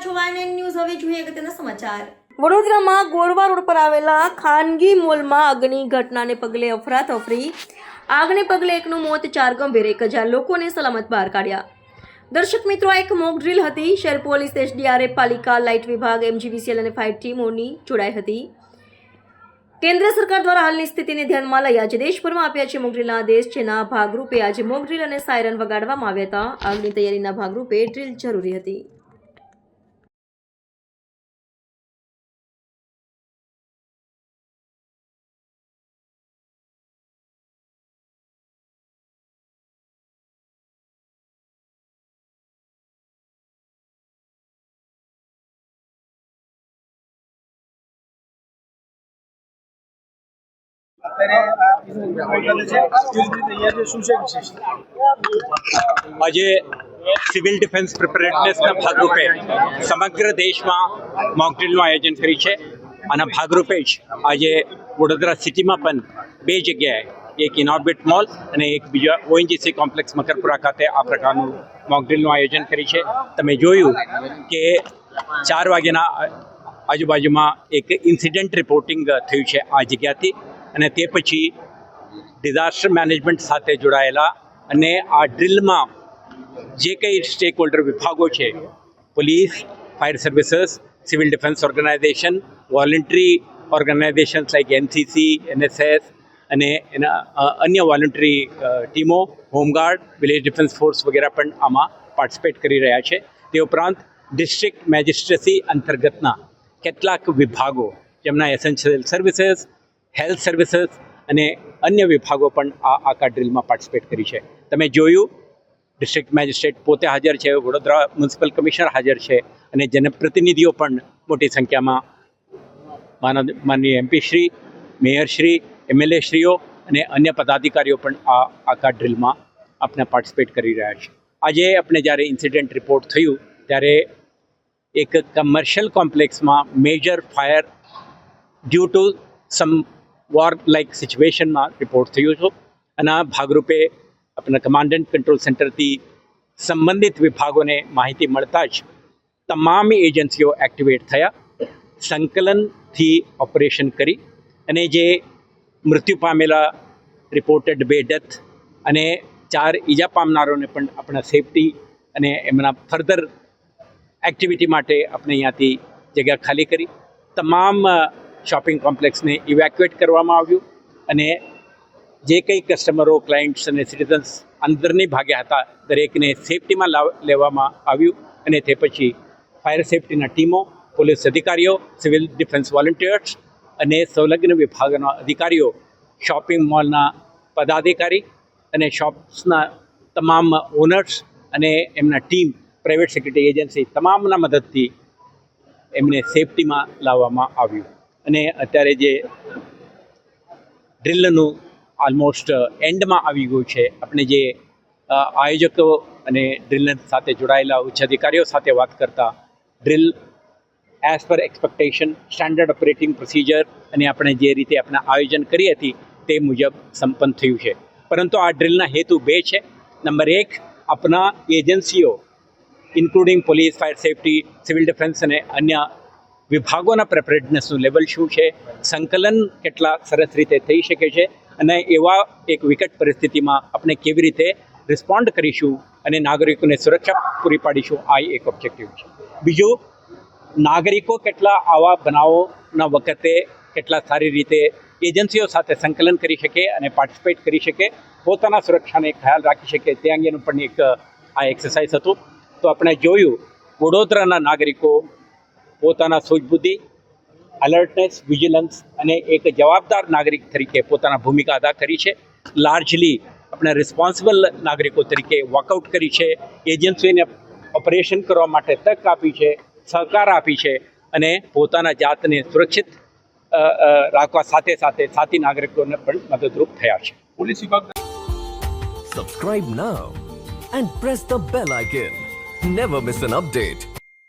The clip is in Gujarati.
છો વાયએનએન ન્યૂઝ. હવે જોઈએ અગત્યના સમાચાર. વડોદરામાં ગોરવા રોડ પર આવેલા ખાનગી મોલમાં આગની ઘટનાને પગલે અફરાતફરી. આગને પગલે એકનું મોત, 4 ગંભીર, 1000 લોકોને સલામત બહાર કાઢ્યા. દર્શક મિત્રો, આ એક મોક ડ્રીલ હતી. શહેર પોલીસ, એસડીઆરએફ, પાલિકા, લાઇટ વિભાગ, એમજીવીસીએલ અને ફાયર ટીમોની જોડાઈ હતી. કેન્દ્ર સરકાર દ્વારા હાલની સ્થિતિને ધ્યાનમાં લઈ આજે દેશભરમાં આપ્યા છે મોક ડ્રીલના આદેશ, જેના ભાગરૂપે આજે મોક ડ્રીલ અને સાયરન વગાડવામાં આવ્યા હતા. આગની તૈયારીના ભાગરૂપે ડ્રીલ જરૂરી હતી. આજે સિવિલ ડિફેન્સ પ્રિપેરેડનેસના ભાગરૂપે સમગ્ર દેશમાં મોક ડ્રીલનું આયોજન કર્યું છે. આના ભાગરૂપે જ આજે વડોદરા સિટીમાં પણ 2 જગ્યાએ, એક ઇનોર્બિટ મોલ અને એક બીજા ઓએનજીસી કોમ્પ્લેક્સ મકરપુરા ખાતે આ પ્રકારનું મોક ડ્રીલનું આયોજન કર્યું છે. તમે જોયું કે 4 વાગ્યાના આજુબાજુમાં એક ઇન્સિડન્ટ રિપોર્ટિંગ થયું છે આ જગ્યાથી, અને તે પછી ડિઝાસ્ટર મેનેજમેન્ટ સાથે જોડાયેલા અને આ ડ્રીલમાં જે કંઈ સ્ટેક હોલ્ડર વિભાગો છે, police, fire services, civil defence organisation, voluntary organisations like NCC, NSS અને એના અન્ય વોલન્ટરી ટીમો, હોમગાર્ડ, વિલેજ ડિફેન્સ ફોર્સ વગેરે પણ આમાં પાર્ટિસિપેટ કરી રહ્યા છે. તે ઉપરાંત ડિસ્ટ્રિક્ટ મેજિસ્ટ્રેસી અંતર્ગતના કેટલાક વિભાગો, જેમના એસેન્શિયલ સર્વિસીસ, હેલ્થ સર્વિસીસ અને અન્ય વિભાગો પણ આ આખા ડ્રીલમાં પાર્ટિસિપેટ કરી છે. તમે જોયું, ડિસ્ટ્રિક્ટ મેજિસ્ટ્રેટ પોતે હાજર છે, વડોદરા મ્યુનિસિપલ કમિશનર હાજર છે અને જનપ્રતિનિધિઓ પણ મોટી સંખ્યામાં માનનીય MP Shri, mayor Shri, MLA શ્રીઓ અને અન્ય પદાધિકારીઓ પણ આ આખા ડ્રીલમાં આપણે પાર્ટિસિપેટ કરી રહ્યા છે. આજે આપણે જ્યારે ઇન્સિડન્ટ રિપોર્ટ થયું ત્યારે એક કમર્શિયલ કોમ્પ્લેક્સમાં major fire due to some war like સિચ્યુએશનમાં રિપોર્ટ થયો હતો. અને આ ભાગરૂપે આપણા કમાન્ડન્ટ કંટ્રોલ સેન્ટરથી સંબંધિત વિભાગોને માહિતી મળતા જ તમામ એજન્સીઓ એક્ટિવેટ થયા, સંકલનથી ઓપરેશન કરી અને જે મૃત્યુ પામેલા રિપોર્ટેડ 2 ડેથ અને 4 ઈજા પામનારોને પણ આપણા સેફટી અને એમના ફર્ધર એક્ટિવિટી માટે આપણે અહીંયાથી જગ્યા ખાલી કરી. તમામ શોપિંગ કોમ્પ્લેક્સને ઇવેક્યુએટ કરવામાં આવ્યું અને જે કંઈ કસ્ટમરો, ક્લાયન્ટ્સ અને સિટીઝન્સ અંદરની ભાગ્યા હતા દરેકને સેફટીમાં લેવામાં આવ્યું. અને તે પછી ફાયર સેફટીના ટીમો, પોલીસ અધિકારીઓ, સિવિલ ડિફેન્સ વોલન્ટિયર્સ અને સંલગ્ન વિભાગના અધિકારીઓ, શોપિંગ મોલના પદાધિકારી અને શોપ્સના તમામ ઓનર્સ અને એમના ટીમ, પ્રાઇવેટ સેક્યુરિટી એજન્સી તમામના મદદથી એમને સેફટીમાં લાવવામાં આવ્યું. અને અત્યારે જે ડ્રીલનું ઓલમોસ્ટ એન્ડમાં આવી ગયું છે. આપણે જે આયોજકો અને ડ્રીલ સાથે જોડાયેલા ઉચ્ચ અધિકારીઓ સાથે વાત કરતા, drill as per expectation, standard operating procedure અને આપણે જે રીતે આપણે આયોજન કરી હતી તે મુજબ સંપન્ન થયું છે. પરંતુ આ ડ્રીલના હેતુ 2 છે. નંબર 1, આપણા એજન્સીઓ including police, fire safety, civil defence અને અન્ય વિભાગોના પ્રિપેરેડનેસનું લેવલ શું છે, સંકલન કેટલા સરસ રીતે થઈ શકે છે અને એવા એક વિકટ પરિસ્થિતિમાં આપણે કેવી રીતે રિસ્પોન્ડ કરીશું અને નાગરિકોને સુરક્ષા પૂરી પાડીશું, આ એક ઓબ્જેક્ટિવ છે. બીજું, નાગરિકો કેટલા આવા બનાવોના વખતે કેટલા સારી રીતે એજન્સીઓ સાથે સંકલન કરી શકે અને પાર્ટિસિપેટ કરી શકે, પોતાના સુરક્ષાને ખ્યાલ રાખી શકે, તે અંગેનું પણ એક આ એક્સરસાઇઝ હતું. તો આપણે જોયું, વડોદરાના નાગરિકો પોતાના સૂઝબુદ્ધિ, એલર્ટનેસ, વિજિલન્સ અને એક જવાબદાર નાગરિક તરીકે પોતાના ભૂમિકા અદા કરી છે. લાર્જલી આપણે રિસ્પોન્સિબલ નાગરિકો તરીકે વોકઆઉટ કરી છે, એજન્સીઓને ઓપરેશન કરવા માટે તક આપી છે, સહકાર આપી છે અને પોતાના જાતને સુરક્ષિત રાખવા સાથે સાથે સાથી નાગરિકોને પણ મદદરૂપ થયા છે. પોલીસ વિભાગ Subscribe now and press the bell icon. Never miss an update.